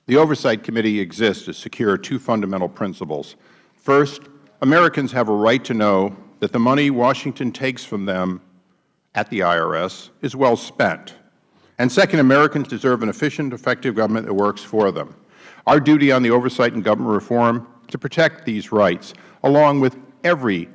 The Oversight Committee exists to secure two fundamental principles. First, Americans have a right to know that the money Washington takes from them at the IRS is well spent. And second, Americans deserve an efficient, effective government that works for them. Our duty on the Oversight and Government Reform is to protect these rights, along with every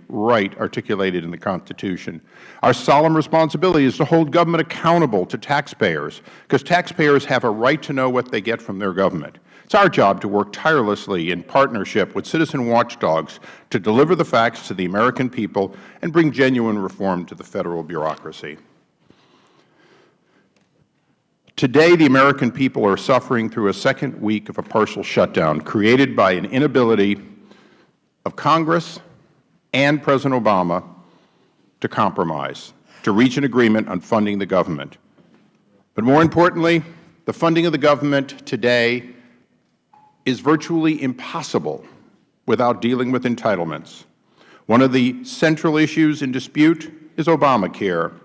right articulated in the Constitution. Our solemn responsibility is to hold government accountable to taxpayers, because taxpayers have a right to know what they get from their government. It's our job to work tirelessly in partnership with citizen watchdogs to deliver the facts to the American people and bring genuine reform to the Federal bureaucracy. Today, the American people are suffering through a second week of a partial shutdown created by an inability of Congress and President Obama to compromise, to reach an agreement on funding the government. But more importantly, the funding of the government today is virtually impossible without dealing with entitlements. One of the central issues in dispute is ObamaCare,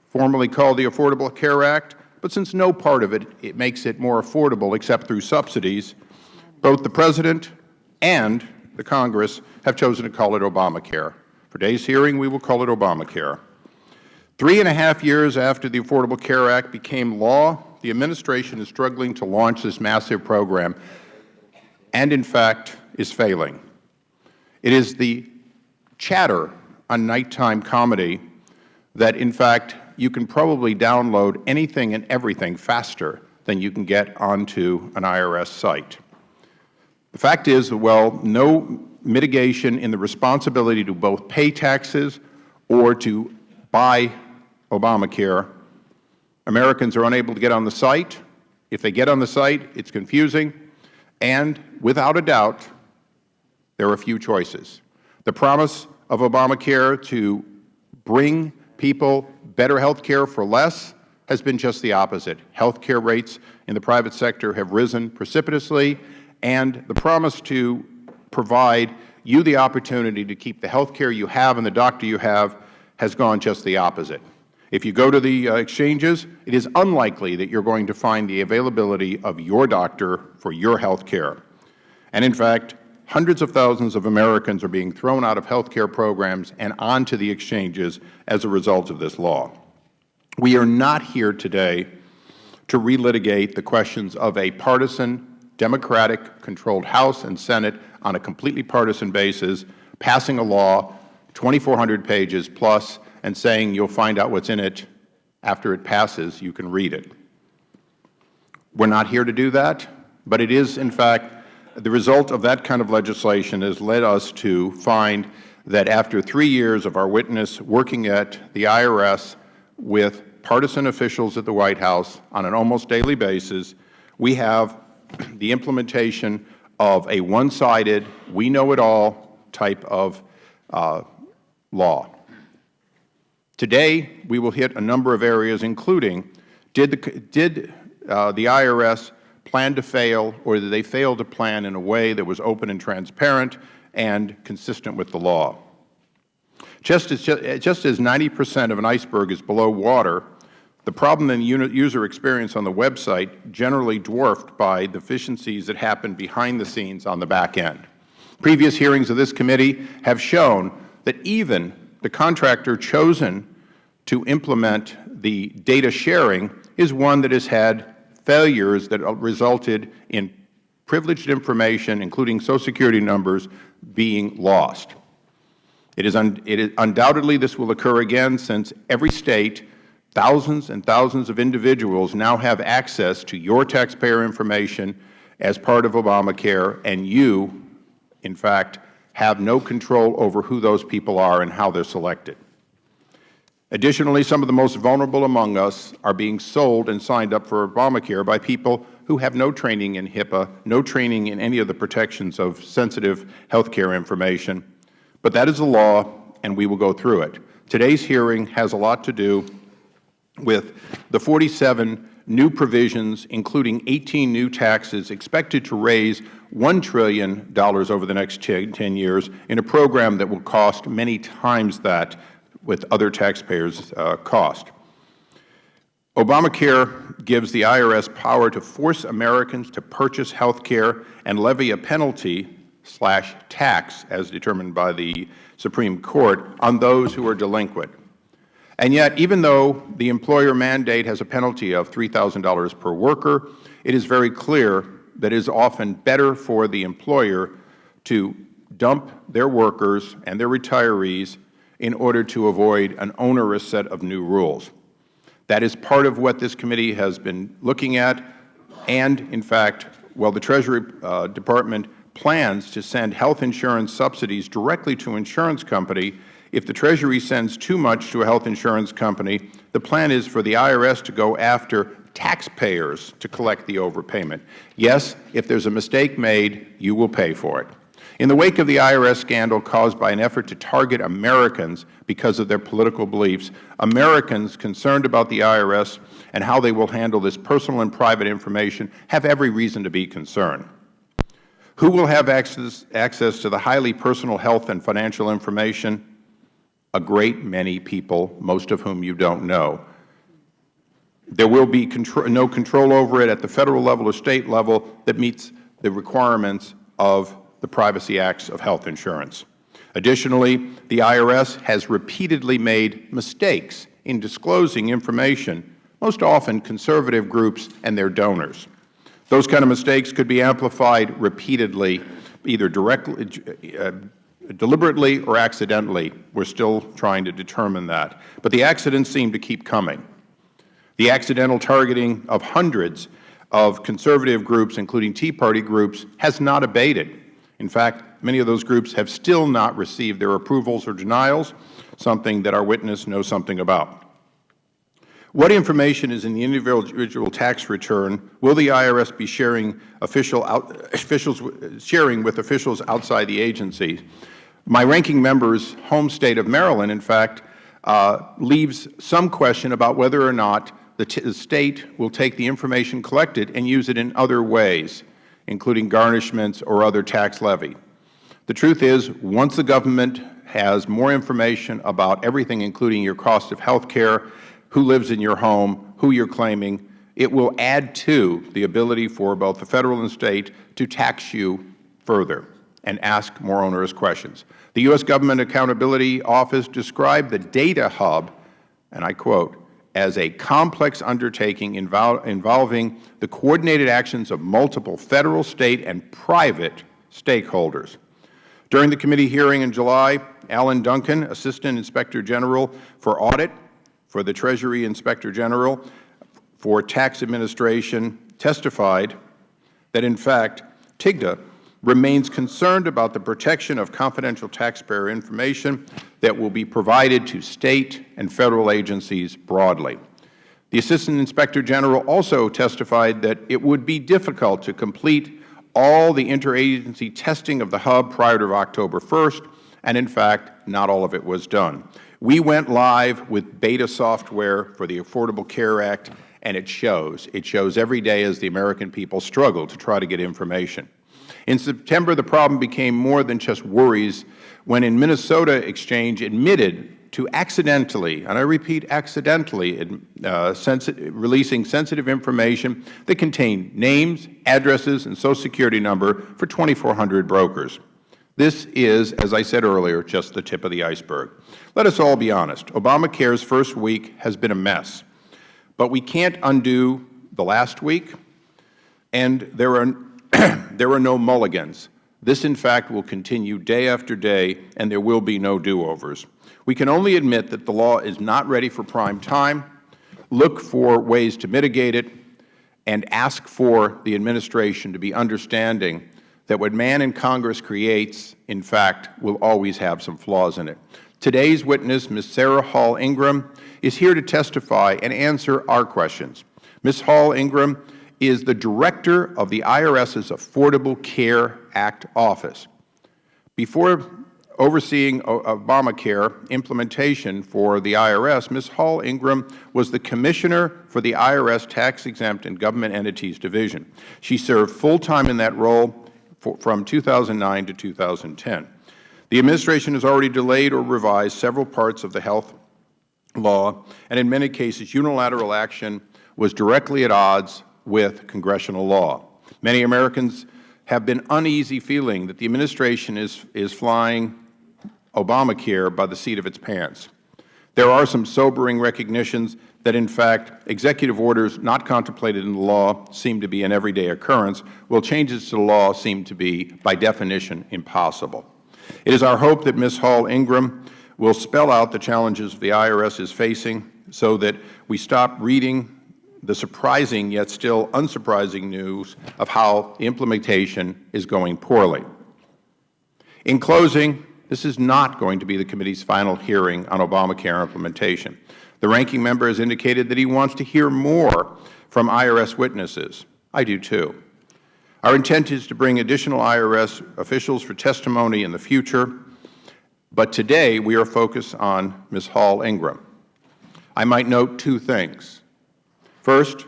formerly called the Affordable Care Act, but since no part of it makes it more affordable except through subsidies, both the President and the Congress have chosen to call it ObamaCare. For today's hearing, we will call it ObamaCare. 3.5 years after the Affordable Care Act became law, the Administration is struggling to launch this massive program and, in fact, is failing. It is the chatter on nighttime comedy that, in fact, you can probably download anything and everything faster than you can get onto an IRS site. The fact is, well, no mitigation in the responsibility to both pay taxes or to buy ObamaCare. Americans are unable to get on the site. If they get on the site, it's confusing. And without a doubt, there are a few choices. The promise of ObamaCare to bring people better health care for less has been just the opposite. Health care rates in the private sector have risen precipitously, and the promise to provide you the opportunity to keep the health care you have and the doctor you have has gone just the opposite. If you go to the exchanges, it is unlikely that you are going to find the availability of your doctor for your health care. And in fact, hundreds of thousands of Americans are being thrown out of health care programs and onto the exchanges as a result of this law. We are not here today to relitigate the questions of a partisan, Democratic-controlled House and Senate on a completely partisan basis, passing a law 2,400 pages plus and saying you'll find out what's in it after it passes, you can read it. We're not here to do that, but it is, in fact, the result of that kind of legislation has led us to find that after 3 years of our witness working at the IRS with partisan officials at the White House on an almost daily basis, we have the implementation of a one-sided, we-know-it-all type of law. Today, we will hit a number of areas, including did the IRS plan to fail, or did they fail to plan in a way that was open and transparent and consistent with the law? Just as 90% of an iceberg is below water, the problem in user experience on the website generally dwarfed by deficiencies that happen behind the scenes on the back end. Previous hearings of this committee have shown that even the contractor chosen to implement the data sharing is one that has had failures that resulted in privileged information, including Social Security numbers, being lost. Undoubtedly this will occur again, since every State, thousands and thousands of individuals now have access to your taxpayer information as part of ObamaCare, and you, in fact, have no control over who those people are and how they are selected. Additionally, some of the most vulnerable among us are being sold and signed up for ObamaCare by people who have no training in HIPAA, no training in any of the protections of sensitive health care information. But that is the law, and we will go through it. Today's hearing has a lot to do with the 47 new provisions, including 18 new taxes expected to raise $1 trillion over the next 10 years in a program that will cost many times that with other taxpayers' cost. Obamacare gives the IRS power to force Americans to purchase health care and levy a penalty/tax, as determined by the Supreme Court, on those who are delinquent. And yet, even though the employer mandate has a penalty of $3,000 per worker, it is very clear that it is often better for the employer to dump their workers and their retirees in order to avoid an onerous set of new rules. That is part of what this committee has been looking at, and, in fact, while the Treasury Department plans to send health insurance subsidies directly to an insurance company, if the Treasury sends too much to a health insurance company, the plan is for the IRS to go after taxpayers to collect the overpayment. Yes, if there is a mistake made, you will pay for it. In the wake of the IRS scandal caused by an effort to target Americans because of their political beliefs, Americans concerned about the IRS and how they will handle this personal and private information have every reason to be concerned. Who will have access to the highly personal health and financial information? A great many people, most of whom you don't know. There will be no control over it at the Federal level or State level that meets the requirements of the Privacy Acts of health insurance. Additionally, the IRS has repeatedly made mistakes in disclosing information, most often conservative groups and their donors. Those kind of mistakes could be amplified repeatedly, either deliberately or accidentally. We are still trying to determine that. But the accidents seem to keep coming. The accidental targeting of hundreds of conservative groups, including Tea Party groups, has not abated. In fact, many of those groups have still not received their approvals or denials, something that our witness knows something about. What information is in the individual tax return will the IRS be sharing with officials outside the agency? My ranking member's home State of Maryland, in fact, leaves some question about whether or not the State will take the information collected and use it in other ways, including garnishments or other tax levy. The truth is, once the government has more information about everything, including your cost of health care, who lives in your home, who you are claiming, it will add to the ability for both the Federal and State to tax you further and ask more onerous questions. The U.S. Government Accountability Office described the data hub, and I quote, as a complex undertaking involving the coordinated actions of multiple Federal, State, and private stakeholders. During the committee hearing in July, Alan Duncan, Assistant Inspector General for Audit for the Treasury Inspector General for Tax Administration, testified that, in fact, TIGTA remains concerned about the protection of confidential taxpayer information that will be provided to State and Federal agencies broadly. The Assistant Inspector General also testified that it would be difficult to complete all the interagency testing of the hub prior to October 1st, and in fact, not all of it was done. We went live with beta software for the Affordable Care Act, and it shows. It shows every day as the American people struggle to try to get information. In September, the problem became more than just worries when in Minnesota Exchange admitted to accidentally, and I repeat accidentally, releasing sensitive information that contained names, addresses, and Social Security number for 2,400 brokers. This is, as I said earlier, just the tip of the iceberg. Let us all be honest. Obamacare's first week has been a mess. But we can't undo the last week, and there are no mulligans. This, in fact, will continue day after day, and there will be no do-overs. We can only admit that the law is not ready for prime time, look for ways to mitigate it, and ask for the Administration to be understanding that what man in Congress creates, in fact, will always have some flaws in it. Today's witness, Ms. Sarah Hall Ingram, is here to testify and answer our questions. Ms. Hall Ingram is the Director of the IRS's Affordable Care Act Office. Before overseeing Obamacare implementation for the IRS, Ms. Hall Ingram was the Commissioner for the IRS Tax-Exempt and Government Entities Division. She served full-time in that role from 2009 to 2010. The Administration has already delayed or revised several parts of the health law, and in many cases unilateral action was directly at odds with congressional law. Many Americans have been uneasy feeling that the administration is flying Obamacare by the seat of its pants. There are some sobering recognitions that, in fact, executive orders not contemplated in the law seem to be an everyday occurrence, while changes to the law seem to be, by definition, impossible. It is our hope that Ms. Hall-Ingram will spell out the challenges the IRS is facing so that we stop reading the surprising yet still unsurprising news of how the implementation is going poorly. In closing, this is not going to be the committee's final hearing on Obamacare implementation. The ranking member has indicated that he wants to hear more from IRS witnesses. I do too. Our intent is to bring additional IRS officials for testimony in the future, but today we are focused on Ms. Hall-Ingram. I might note two things. First,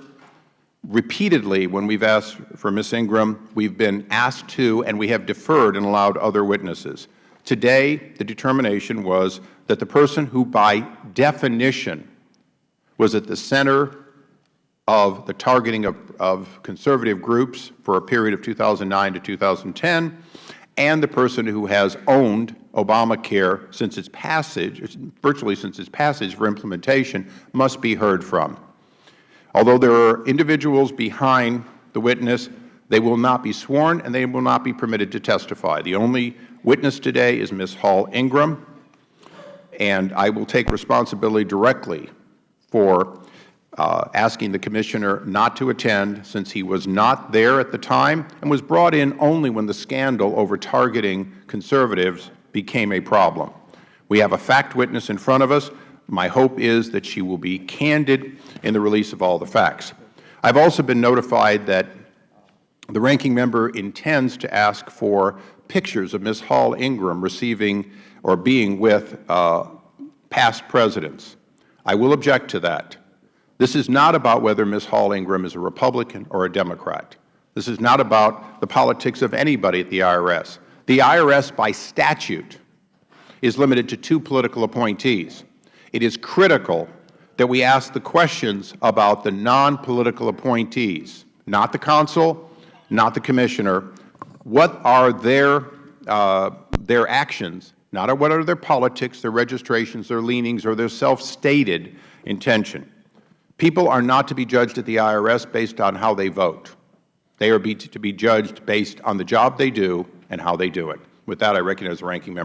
repeatedly when we have asked for Ms. Ingram, we have been asked to and we have deferred and allowed other witnesses. Today, the determination was that the person who by definition was at the center of the targeting of conservative groups for a period of 2009 to 2010, and the person who has owned Obamacare since its passage, virtually since its passage for implementation, must be heard from. Although there are individuals behind the witness, they will not be sworn and they will not be permitted to testify. The only witness today is Ms. Hall-Ingram, and I will take responsibility directly for asking the Commissioner not to attend, since he was not there at the time and was brought in only when the scandal over targeting conservatives became a problem. We have a fact witness in front of us. My hope is that she will be candid in the release of all the facts. I have also been notified that the ranking member intends to ask for pictures of Ms. Hall-Ingram receiving or being with past presidents. I will object to that. This is not about whether Ms. Hall-Ingram is a Republican or a Democrat. This is not about the politics of anybody at the IRS. The IRS, by statute, is limited to 2 political appointees. It is critical that we ask the questions about the non-political appointees, not the consul, not the Commissioner. What are their actions, not what are their politics, their registrations, their leanings, or their self-stated intention. People are not to be judged at the IRS based on how they vote. They are to be judged based on the job they do and how they do it. With that, I recognize the ranking member.